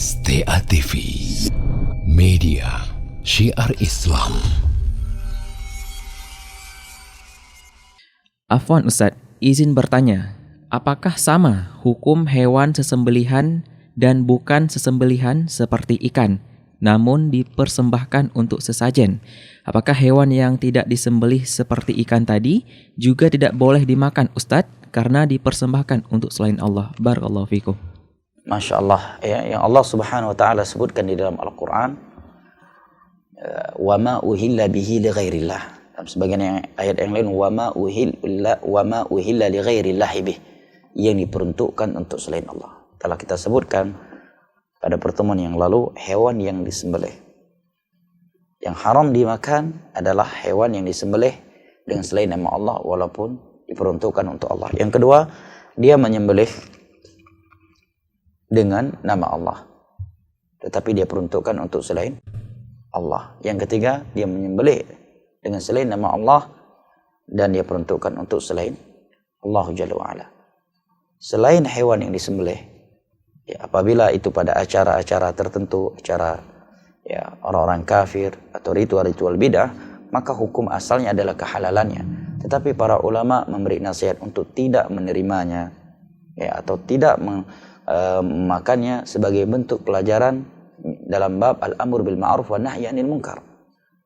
STA TV, media syiar Islam. Afwan Ustadz, izin bertanya, apakah sama hukum hewan sesembelihan dan bukan sesembelihan seperti ikan, namun dipersembahkan untuk sesajen? Apakah hewan yang tidak disembelih seperti ikan tadi juga tidak boleh dimakan Ustadz karena dipersembahkan untuk selain Allah? Barakallahu fikum. Masya Allah, ya, yang Allah Subhanahu wa Ta'ala sebutkan di dalam Al-Quran, wa ma uhilla bihi li ghairillah. Dalam sebagian ayat yang lain, wa ma uhilla li ghairillah bih, yang diperuntukkan untuk selain Allah. Telah kita sebutkan pada pertemuan yang lalu, hewan yang disembelih. Yang haram dimakan adalah hewan yang disembelih dengan selain nama Allah walaupun diperuntukkan untuk Allah. Yang kedua, dia menyembelih dengan nama Allah, tetapi dia peruntukkan untuk selain Allah. Yang ketiga, dia menyembelih dengan selain nama Allah dan dia peruntukkan untuk selain Allah Jalla wa'ala. Selain hewan yang disembelih, ya, apabila itu pada acara-acara tertentu, acara ya orang-orang kafir atau ritual-ritual bidah, maka hukum asalnya adalah kehalalannya. Tetapi para ulama memberi nasihat untuk tidak menerimanya, ya, atau tidak memakannya sebagai bentuk pelajaran dalam bab al-amr bil ma'ruf wa nahy 'anil munkar.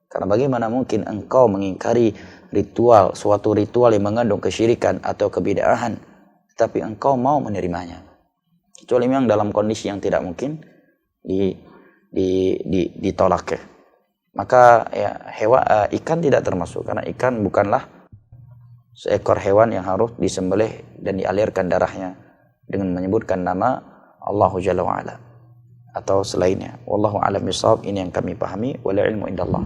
Karena bagaimana mungkin engkau mengingkari suatu ritual yang mengandung kesyirikan atau kebid'ahan, tetapi engkau mau menerimanya? Kecuali memang dalam kondisi yang tidak mungkin ditolak, ya. Maka ya, ikan tidak termasuk, karena ikan bukanlah seekor hewan yang harus disembelih dan dialirkan darahnya dengan menyebutkan nama Allah Jalla wa'ala atau selainnya. Wallahu a'lam bishawab. Ini yang kami pahami. Wal ilmu indallah.